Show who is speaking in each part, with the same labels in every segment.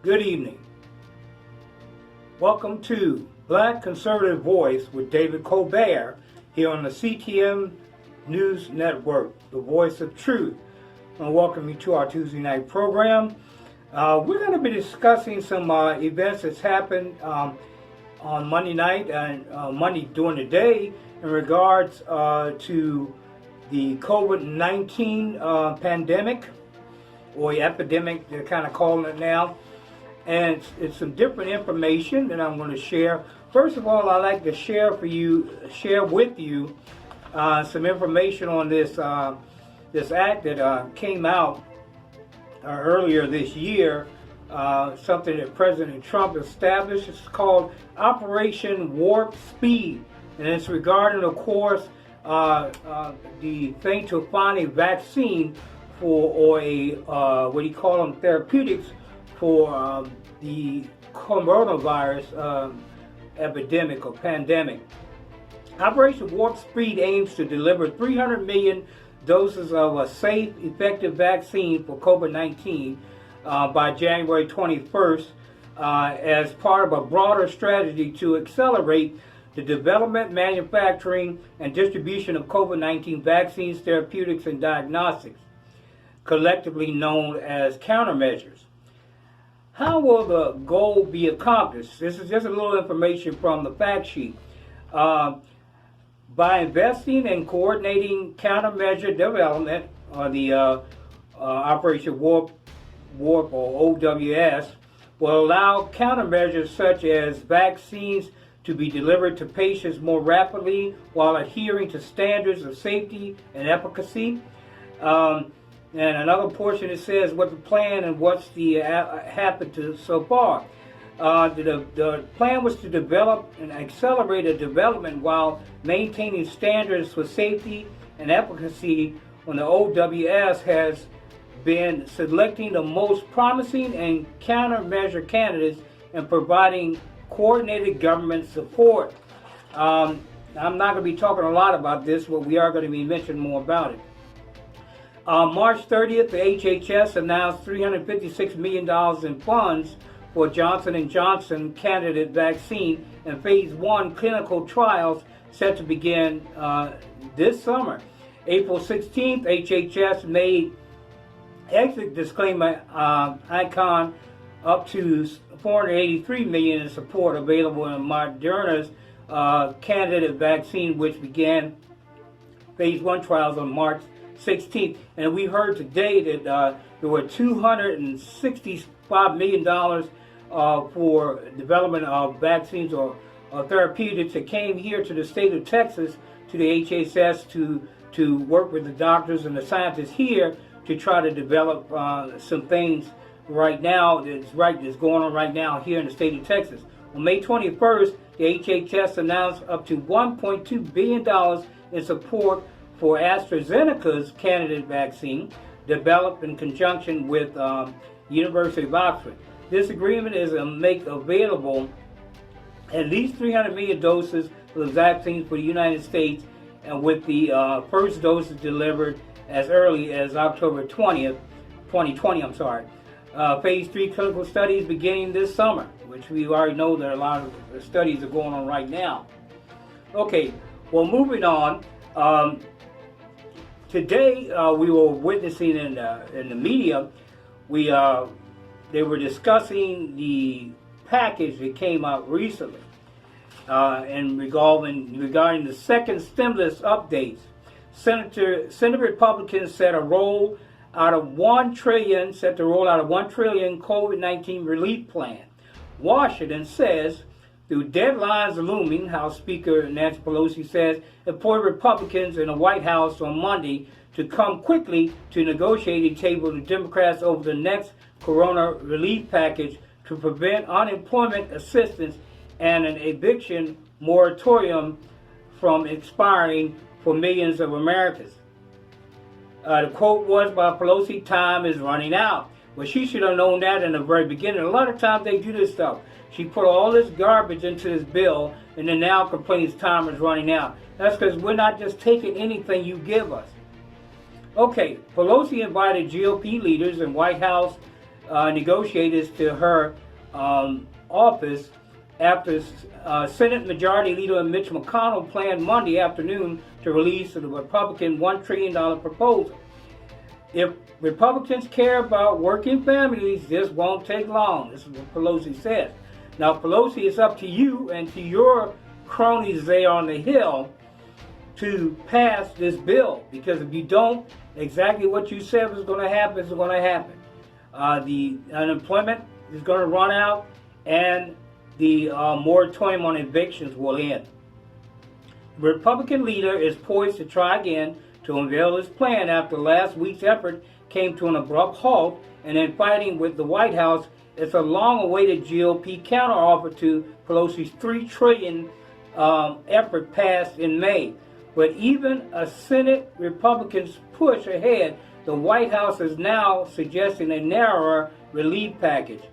Speaker 1: Good evening. Welcome to Black Conservative Voice with David Colbert here on the CTM News Network, the voice of truth. I want to welcome you to our Tuesday night program. We're going to be discussing some events that's happened on Monday night and Monday during the day in regards to the COVID-19 pandemic, or epidemic, they're kind of calling it now. And it's some different information that I'm going to share. First of all, I'd like to share with you some information on this act that came out earlier this year, something that President Trump established. It's called Operation Warp Speed, and it's regarding, of course, the thing to find a vaccine for, or a what do you call them, therapeutics for the coronavirus epidemic or pandemic. Operation Warp Speed aims to deliver 300 million doses of a safe, effective vaccine for COVID-19 by January 21st as part of a broader strategy to accelerate the development, manufacturing, and distribution of COVID-19 vaccines, therapeutics, and diagnostics, collectively known as countermeasures. How will the goal be accomplished? This is just a little information from the fact sheet. By investing and coordinating countermeasure development, or the Operation Warp or OWS, will allow countermeasures such as vaccines to be delivered to patients more rapidly while adhering to standards of safety and efficacy. And another portion, it says what the plan and what's the happened to so far. The plan was to develop and accelerate a development while maintaining standards for safety and efficacy. When the OWS has been selecting the most promising and countermeasure candidates and providing coordinated government support. I'm not going to be talking a lot about this, but we are going to be mentioning more about it. March 30th, the HHS announced $356 million in funds for Johnson & Johnson candidate vaccine, and phase 1 clinical trials set to begin this summer. April 16th, HHS made exit disclaimer icon up to $483 million in support available in Moderna's candidate vaccine, which began phase 1 trials on March 16th. And we heard today that there were $265 million for development of vaccines or therapeutics that came here to the state of Texas, to the HHS, to work with the doctors and the scientists here to try to develop some things right now that's going on right now here in the state of Texas. On May 21st, the HHS announced up to $1.2 billion in support for AstraZeneca's candidate vaccine, developed in conjunction with University of Oxford. This agreement is to make available at least 300 million doses of the vaccine for the United States, and with the first doses delivered as early as October 20th, 2020. Phase 3 clinical studies beginning this summer, which we already know that a lot of studies are going on right now. Okay, well, moving on. Today we were witnessing in the media, they were discussing the package that came out recently and regarding the second stimulus updates. Senate Republicans set to roll out a $1 trillion COVID-19 relief plan. Washington says, through deadlines looming, House Speaker Nancy Pelosi says, employed Republicans in the White House on Monday to come quickly to negotiating table with Democrats over the next corona relief package to prevent unemployment assistance and an eviction moratorium from expiring for millions of Americans. The quote was by Pelosi, "Time is running out." Well, she should have known that in the very beginning. A lot of times they do this stuff. She put all this garbage into this bill and then now complains time is running out. That's because we're not just taking anything you give us. Okay, Pelosi invited GOP leaders and White House negotiators to her office after Senate Majority Leader Mitch McConnell planned Monday afternoon to release the Republican $1 trillion proposal. If Republicans care about working families, this won't take long. This is what Pelosi says. Now, Pelosi, it's up to you and to your cronies there on the Hill to pass this bill, because if you don't, exactly what you said was going to happen is going to happen. The unemployment is going to run out, and the moratorium on evictions will end. The Republican leader is poised to try again to unveil his plan after last week's effort came to an abrupt halt, and in fighting with the White House, it's a long-awaited GOP counteroffer to Pelosi's $3 trillion effort passed in May. But even a Senate Republicans push ahead, the White House is now suggesting a narrower relief package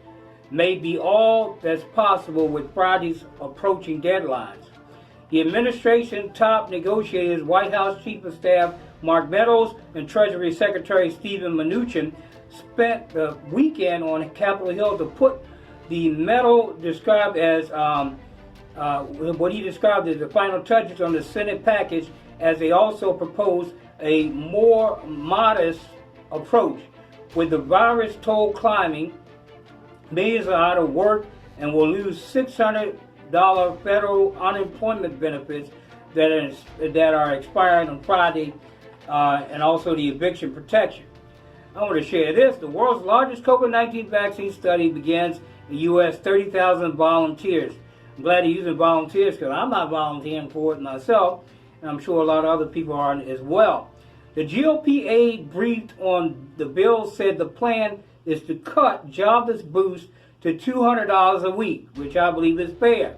Speaker 1: may be all that's possible with Friday's approaching deadlines. The administration top negotiators, White House Chief of Staff Mark Meadows and Treasury Secretary Steven Mnuchin, spent the weekend on Capitol Hill to put the Meadows described as what he described as the final touches on the Senate package, as they also proposed a more modest approach. With the virus toll climbing, millions are out of work and will lose $600 federal unemployment benefits that are expiring on Friday, and also the eviction protection. I want to share this. The world's largest COVID-19 vaccine study begins in the U.S. 30,000 volunteers. I'm glad they're using volunteers because I'm not volunteering for it myself, and I'm sure a lot of other people aren't as well. The GOP aide briefed on the bill said the plan is to cut jobless boost to $200 a week, which I believe is fair.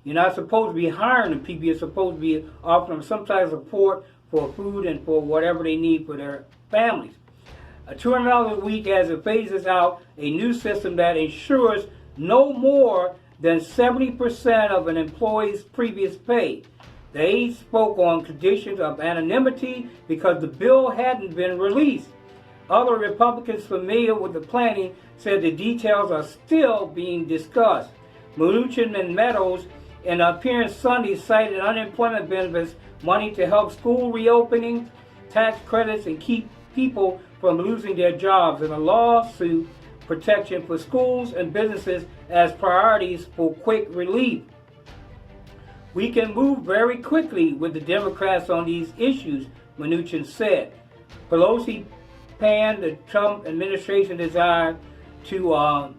Speaker 1: You're not supposed to be hiring the people. You're supposed to be offering them some type of support for food and for whatever they need for their families. $200 a week as it phases out a new system that ensures no more than 70% of an employee's previous pay. The aide spoke on conditions of anonymity because the bill hadn't been released. Other Republicans familiar with the planning said the details are still being discussed. Mnuchin and Meadows, in an appearance Sunday, cited unemployment benefits, money to help school reopening, tax credits, and keep people from losing their jobs, and a lawsuit protection for schools and businesses as priorities for quick relief. We can move very quickly with the Democrats on these issues, Mnuchin said. Pelosi panned the Trump administration desire to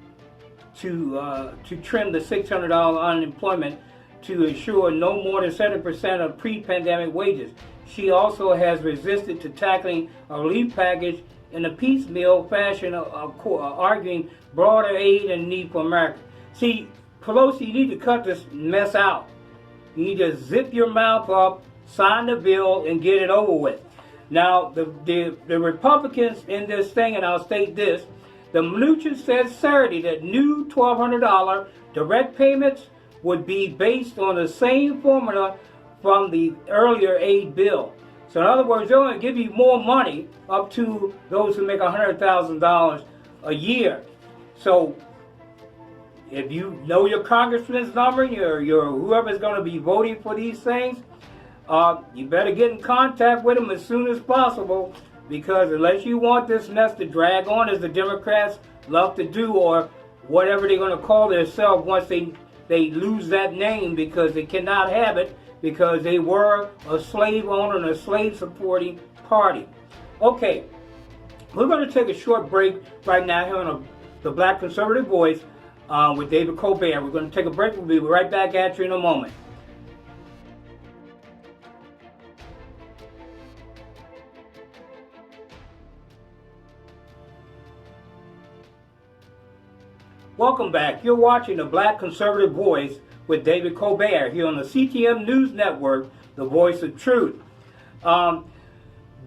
Speaker 1: trim the $600 unemployment to ensure no more than 7% of pre-pandemic wages. She also has resisted to tackling a relief package in a piecemeal fashion, arguing broader aid and need for America. See, Pelosi, you need to cut this mess out. You need to zip your mouth up, sign the bill, and get it over with. Now, the Republicans in this thing, and I'll state this, the Mnuchin said Saturday that new $1,200 direct payments would be based on the same formula from the earlier aid bill. So in other words, they're going to give you more money up to those who make $100,000 a year. So if you know your congressman's number, your whoever's going to be voting for these things, you better get in contact with them as soon as possible, because unless you want this mess to drag on, as the Democrats love to do, or whatever they're going to call themselves once they lose that name, because they cannot have it, because they were a slave owner and a slave supporting party. Okay, we're going to take a short break right now here on the Black Conservative Voice with David Colbert. We're going to take a break. We'll be right back at you in a moment. Welcome back. You're watching the Black Conservative Voice with David Colbert here on the CTM News Network, the voice of truth. The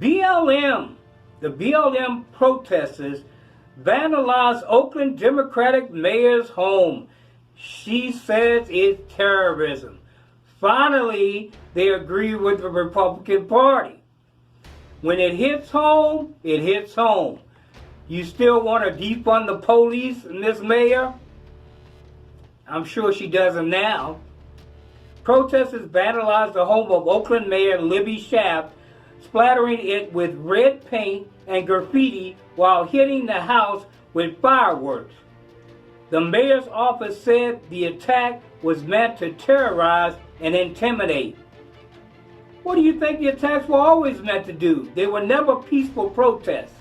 Speaker 1: BLM protesters vandalized Oakland Democratic mayor's home. She says it's terrorism. Finally, they agree with the Republican Party. When it hits home, it hits home. You still want to defund the police, Miss Mayor? I'm sure she doesn't now. Protesters vandalized the home of Oakland Mayor Libby Schaaf, splattering it with red paint and graffiti while hitting the house with fireworks. The mayor's office said the attack was meant to terrorize and intimidate. What do you think the attacks were always meant to do? They were never peaceful protests.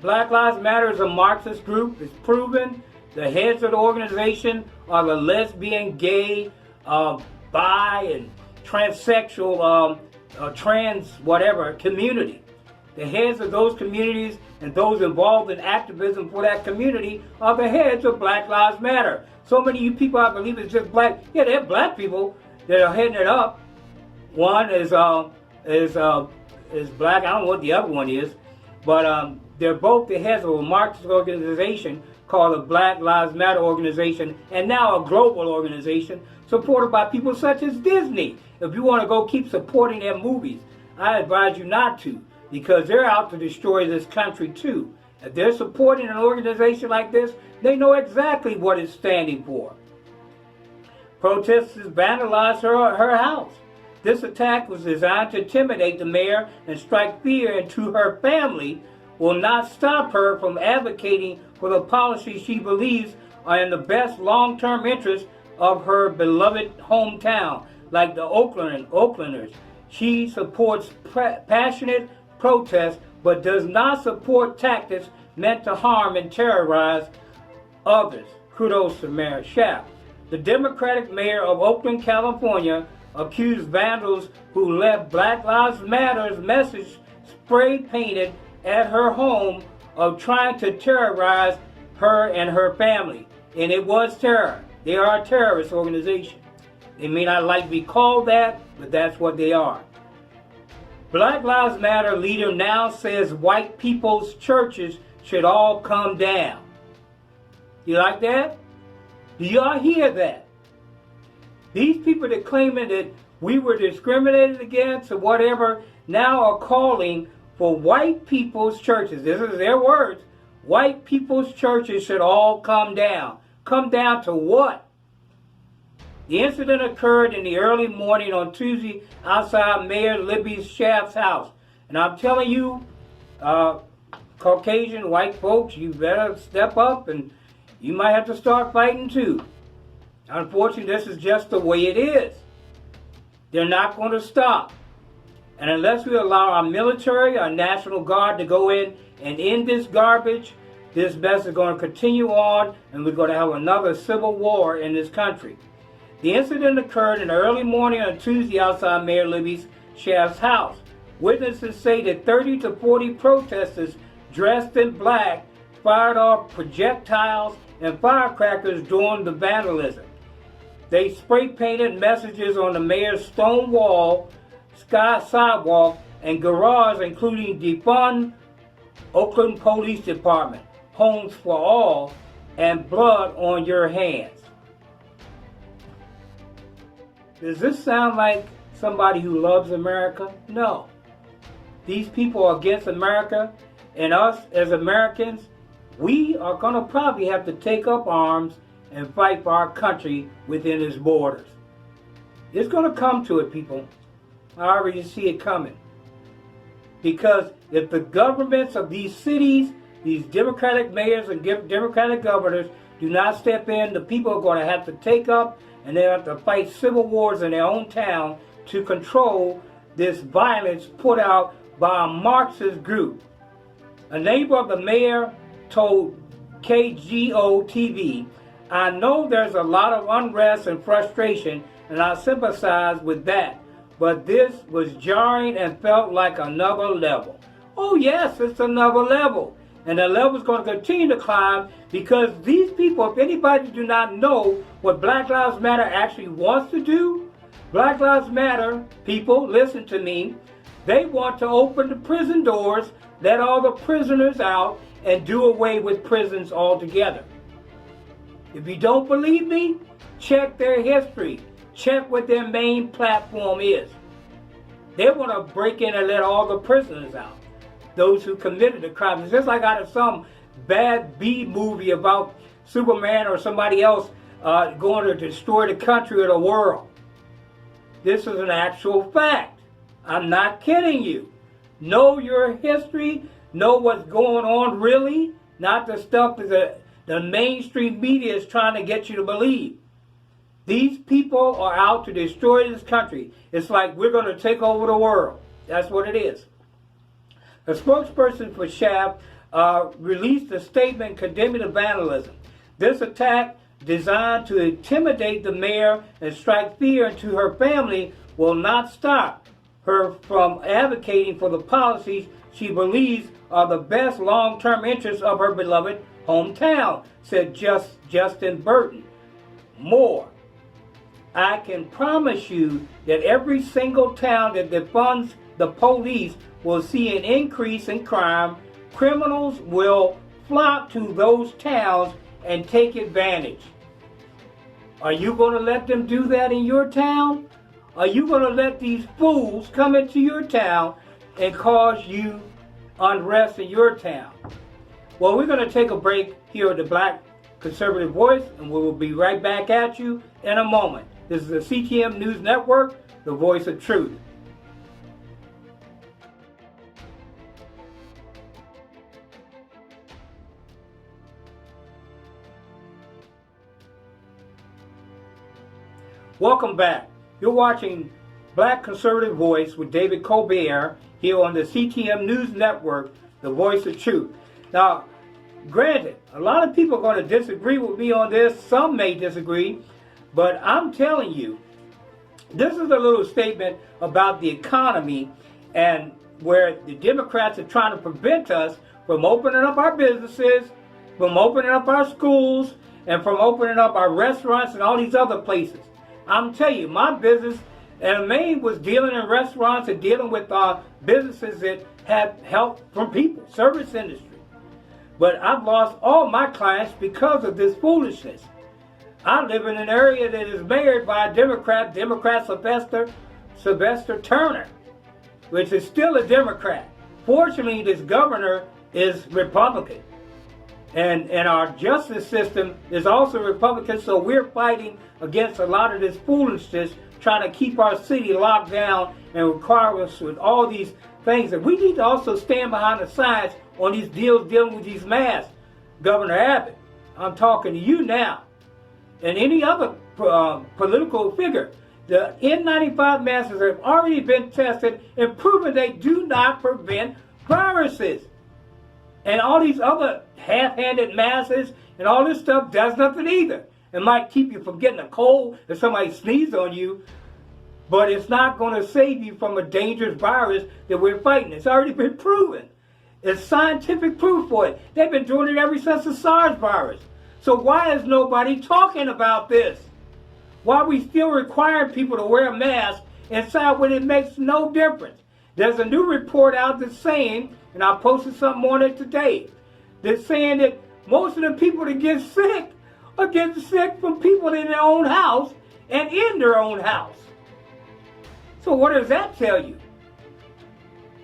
Speaker 1: Black Lives Matter is a Marxist group. It's proven. The heads of the organization are the lesbian, gay, bi, and transsexual, trans, whatever, community. The heads of those communities and those involved in activism for that community are the heads of Black Lives Matter. So many of you people, I believe, it's just black. Yeah, they're black people that are heading it up. One is black. I don't know what the other one is, but they're both the heads of a Marxist organization called the Black Lives Matter organization, and now a global organization supported by people such as Disney. If you want to go keep supporting their movies, I advise you not to, because they're out to destroy this country too. If they're supporting an organization like this, they know exactly what it's standing for. Protesters vandalized her house. This attack was designed to intimidate the mayor and strike fear into her family, will not stop her from advocating for the policies she believes are in the best long-term interest of her beloved hometown, like the Oaklanders. She supports passionate protest, but does not support tactics meant to harm and terrorize others. Kudos to Mayor Schaaf. The Democratic mayor of Oakland, California, accused vandals who left Black Lives Matter's message spray painted at her home of trying to terrorize her and her family. And it was terror. They are a terrorist organization. They may not like to be called that, but that's what they are. Black Lives Matter leader now says white people's churches should all come down. You like that? Do y'all hear that? These people that claiming that we were discriminated against or whatever now are calling for white people's churches. This is their words. White people's churches should all come down. Come down to what? The incident occurred in the early morning on Tuesday outside Mayor Libby Schaaf's house. And I'm telling you, Caucasian white folks, you better step up and you might have to start fighting too. Unfortunately, this is just the way it is. They're not going to stop. And unless we allow our military, our National Guard to go in and end this garbage, this mess is going to continue on and we're going to have another civil war in this country. The incident occurred in the early morning on Tuesday outside Mayor Libby Schaaf's house. Witnesses say that 30 to 40 protesters dressed in black fired off projectiles and firecrackers during the vandalism. They spray painted messages on the mayor's stone wall, sidewalk, and garage, including defund Oakland Police Department, homes for all, and blood on your hands. Does this sound like somebody who loves America? No. These people are against America, and us as Americans, we are going to probably have to take up arms and fight for our country within its borders. It's going to come to it, people. I already see it coming. Because if the governments of these cities, these Democratic mayors and Democratic governors do not step in, the people are going to have to take up and they have to fight civil wars in their own town to control this violence put out by a Marxist group. A neighbor of the mayor told KGO-TV, "I know there's a lot of unrest and frustration, and I sympathize with that. But this was jarring and felt like another level." Oh yes, it's another level. And the level is going to continue to climb because these people, if anybody do not know what Black Lives Matter actually wants to do, Black Lives Matter, people, listen to me, they want to open the prison doors, let all the prisoners out, and do away with prisons altogether. If you don't believe me, check their history. Check what their main platform is. They want to break in and let all the prisoners out. those who committed the crimes. It's just like out of some bad B movie about Superman or somebody else going to destroy the country or the world. This is an actual fact. I'm not kidding you. Know your history. Know what's going on really. Not the stuff that the mainstream media is trying to get you to believe. These people are out to destroy this country. It's like we're going to take over the world. That's what it is. A spokesperson for Shaft released a statement condemning the vandalism. This attack, designed to intimidate the mayor and strike fear into her family, will not stop her from advocating for the policies she believes are the best long-term interests of her beloved hometown, said Justin Burton. More. I can promise you that every single town that defunds the police will see an increase in crime. Criminals will flock to those towns and take advantage. Are you going to let them do that in your town? Are you going to let these fools come into your town and cause you unrest in your town? Well, we're going to take a break here at the Black Conservative Voice, and we will be right back at you in a moment. This is the CTM News Network, the voice of truth. Welcome back. You're watching Black Conservative Voice with David Colbert here on the CTM News Network, the voice of truth. Now, granted, a lot of people are going to disagree with me on this. Some may disagree. But I'm telling you, this is a little statement about the economy and where the Democrats are trying to prevent us from opening up our businesses, from opening up our schools, and from opening up our restaurants and all these other places. I'm telling you, my business and Maine was dealing in restaurants and dealing with businesses that have help from people, service industry. But I've lost all my clients because of this foolishness. I live in an area that is mayored by a Democrat Sylvester Turner, which is still a Democrat. Fortunately, this governor is Republican. And our justice system is also Republican, so we're fighting against a lot of this foolishness, trying to keep our city locked down and require us with all these things. And we need to also stand behind the science on these deals dealing with these masks. Governor Abbott, I'm talking to you now. And any other political figure. The N95 masks have already been tested and proven they do not prevent viruses. And all these other half-handed masks and all this stuff does nothing either. It might keep you from getting a cold if somebody sneezes on you, but it's not going to save you from a dangerous virus that we're fighting. It's already been proven. It's scientific proof for it. They've been doing it ever since the SARS virus. So why is nobody talking about this? Why are we still requiring people to wear a mask inside when it makes no difference? There's a new report out that's saying, and I posted something on it today, that's saying that most of the people that get sick are getting sick from people in their own house and in their own house. So what does that tell you?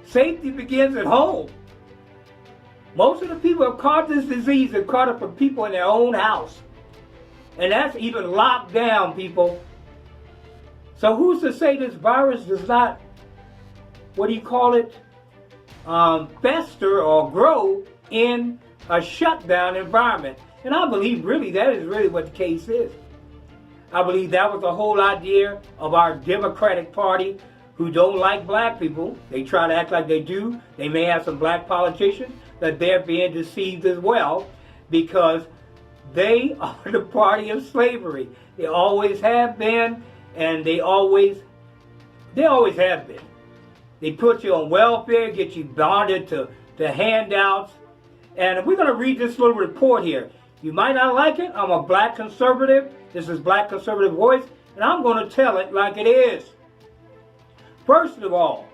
Speaker 1: Safety begins at home. Most of the people who have caught this disease have caught it from people in their own house. And that's even locked down, people. So who's to say this virus does not, fester or grow in a shutdown environment? And I believe really that is really what the case is. I believe that was the whole idea of our Democratic Party, who don't like black people. They try to act like they do. They may have some black politicians that they're being deceived as well, because they are the party of slavery. They always have been, and they always have been. They put you on welfare, get you bonded to handouts. And we're going to read this little report here. You might not like it. I'm a black conservative. This is Black Conservative Voice, and I'm going to tell it like it is. First of all,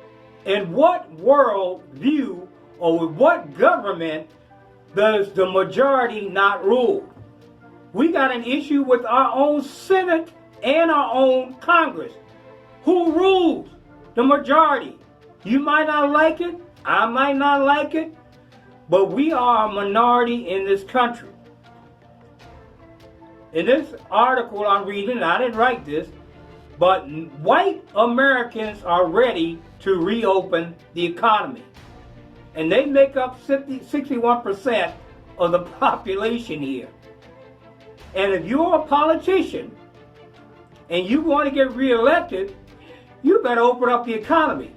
Speaker 1: in what world view or with what government does the majority not rule? We got an issue with our own Senate and our own Congress. Who rules? The majority. You might not like it. I might not like it, but we are a minority in this country. In this article I'm reading, I didn't write this, but white Americans are ready to reopen the economy. And they make up 61% of the population here. And if you're a politician and you want to get reelected, you better open up the economy.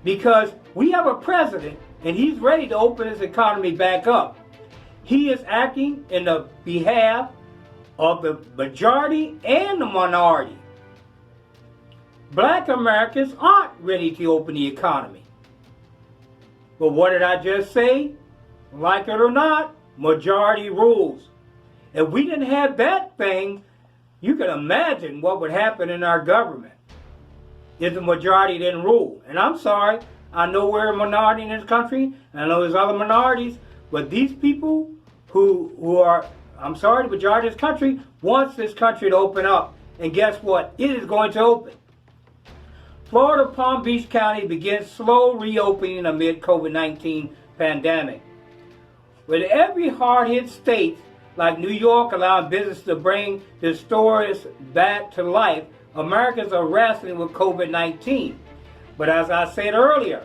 Speaker 1: Because we have a president and he's ready to open his economy back up. He is acting in the behalf of the majority and the minority. Black Americans aren't ready to open the economy. But what did I just say? Like it or not, majority rules. If we didn't have that thing, you can imagine what would happen in our government if the majority didn't rule. And I'm sorry, I know we're a minority in this country, and I know there's other minorities, but these people who are, I'm sorry, the majority of this country wants this country to open up. And guess what? It is going to open. Florida Palm Beach County begins slow reopening amid COVID-19 pandemic. With every hard-hit state like New York allowing business to bring their stores back to life, Americans are wrestling with COVID-19. But as I said earlier,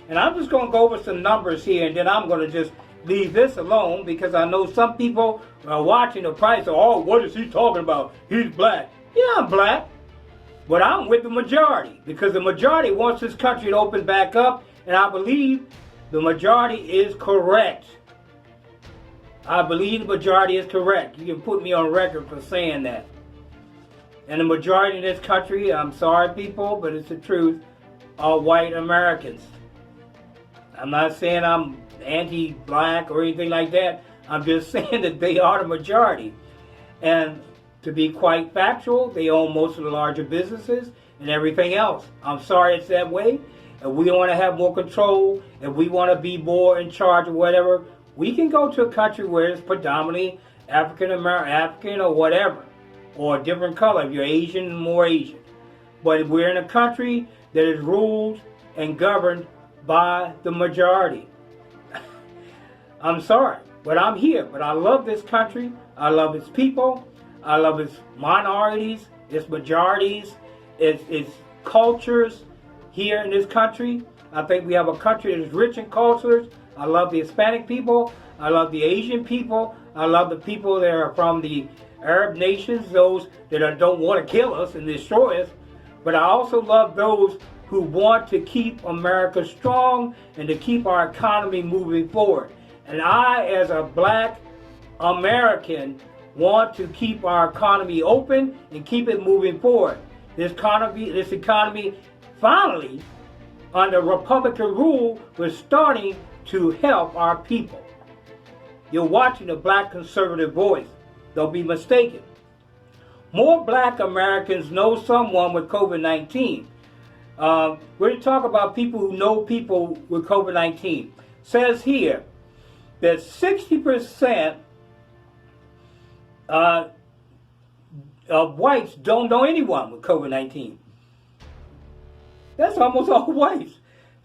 Speaker 1: and I'm just going to go over some numbers here, and then I'm going to just leave this alone because I know some people are watching the price. Oh, what is he talking about? He's black. Yeah, I'm black. But I'm with the majority because the majority wants this country to open back up, and I believe the majority is correct. I believe the majority is correct. You can put me on record for saying that. And the majority in this country, I'm sorry people, but it's the truth, are white Americans. I'm not saying I'm anti-black or anything like that. I'm just saying that they are the majority. And to be quite factual, they own most of the larger businesses and everything else. I'm sorry it's that way. If we want to have more control, if we want to be more in charge of whatever, we can go to a country where it's predominantly African or whatever, or a different color. If you're Asian, more Asian. But we're in a country that is ruled and governed by the majority. I'm sorry, but I'm here. But I love this country. I love its people. I love its minorities, its majorities, its cultures here in this country. I think we have a country that is rich in cultures. I love the Hispanic people. I love the Asian people. I love the people that are from the Arab nations, those that don't want to kill us and destroy us. But I also love those who want to keep America strong and to keep our economy moving forward. And I, as a black American, want to keep our economy open and keep it moving forward. This economy finally, under Republican rule, was starting to help our people. You're watching a black conservative voice. Don't be mistaken. More black Americans know someone with COVID-19. We're going to talk about people who know people with COVID-19. Says here that 60% of whites don't know anyone with COVID-19. That's almost all whites.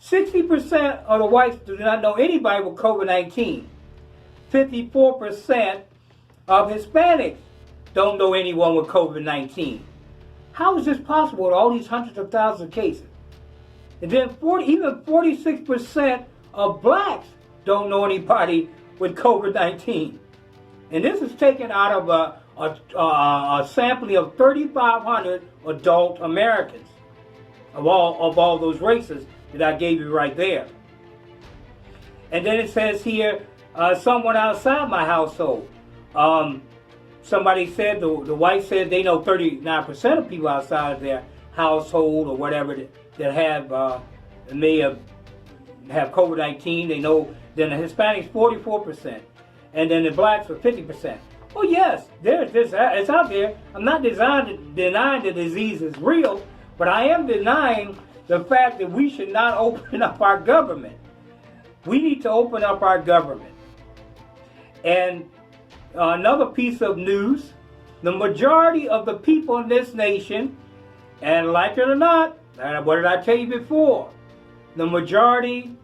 Speaker 1: 60% of the whites do not know anybody with COVID-19. 54% of Hispanics don't know anyone with COVID-19. How is this possible with all these hundreds of thousands of cases? And then even 46% of blacks don't know anybody with COVID-19. And this is taken out of a sampling of 3,500 adult Americans of all those races that I gave you right there. And then it says here, someone outside my household. Somebody said, the white said they know 39% of people outside of their household or whatever that have may have COVID-19. They know. Then the Hispanics 44%, and then the blacks are 50%. Oh yes, it's out there. I'm not denying the disease is real, but I am denying the fact that we should not open up our government. We need to open up our government. And another piece of news, the majority of the people in this nation, and like it or not, what did I tell you before? the majority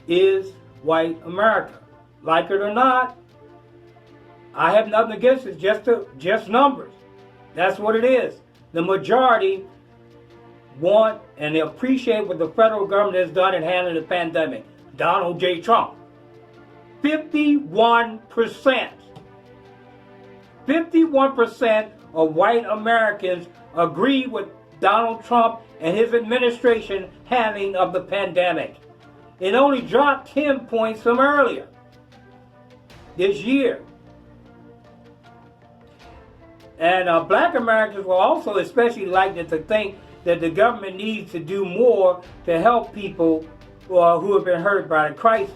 Speaker 1: is white America. Like it or not, I have nothing against it, just numbers. That's what it is. The majority want and they appreciate what the federal government has done in handling the pandemic. Donald J. Trump. 51%. 51% of white Americans agree with Donald Trump and his administration handling of the pandemic. It only dropped 10 points from earlier this year. And black Americans will also especially like to think that the government needs to do more to help people who have been hurt by the crisis.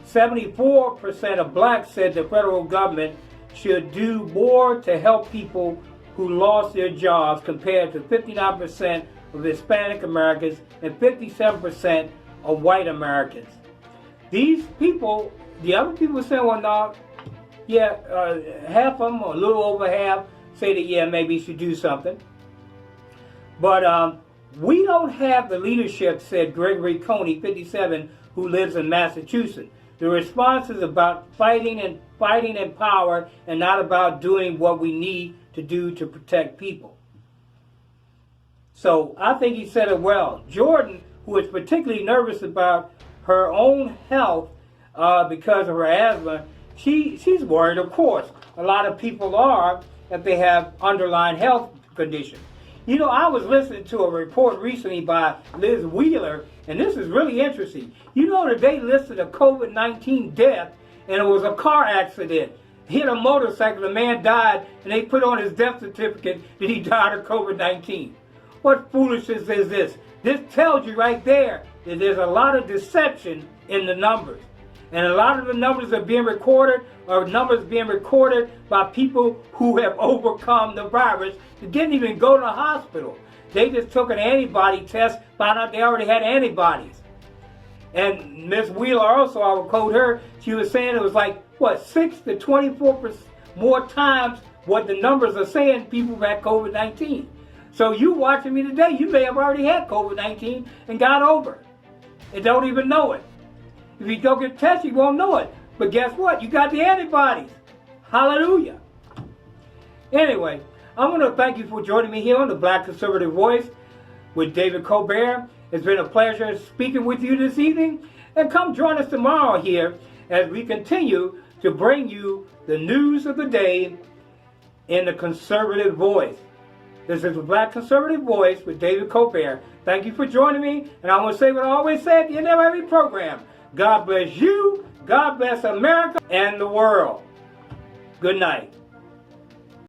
Speaker 1: 74% of blacks said the federal government should do more to help people who lost their jobs, compared to 59% of Hispanic Americans and 57% of white Americans. These people, the other people say, well, no, yeah, half of them, or a little over half, say that, yeah, maybe you should do something. But we don't have the leadership, said Gregory Coney, 57, who lives in Massachusetts. The response is about fighting in power and not about doing what we need to do to protect people. So I think he said it well. Jordan, who is particularly nervous about her own health because of her asthma, she's worried, of course. A lot of people are if they have underlying health conditions. You know, I was listening to a report recently by Liz Wheeler, and this is really interesting. You know that they listed a COVID-19 death, and it was a car accident. Hit a motorcycle, the man died, and they put on his death certificate that he died of COVID-19. What foolishness is this? This tells you right there that there's a lot of deception in the numbers. And a lot of the numbers that are being recorded are numbers being recorded by people who have overcome the virus. They didn't even go to the hospital. They just took an antibody test, found out they already had antibodies. And Ms. Wheeler also, I will quote her, she was saying it was like, what, 6 to 24% more times what the numbers are saying people who had COVID-19. So you watching me today, you may have already had COVID-19 and got over it and don't even know it. If you don't get tested, you won't know it. But guess what? You got the antibodies. Hallelujah. Anyway, I want to thank you for joining me here on the Black Conservative Voice with David Colbert. It's been a pleasure speaking with you this evening. And come join us tomorrow here as we continue to bring you the news of the day in the Conservative Voice. This is the Black Conservative Voice with David Colbert. Thank you for joining me. And I want to say what I always say at the end of every program. God bless you, God bless America and the world. Good night.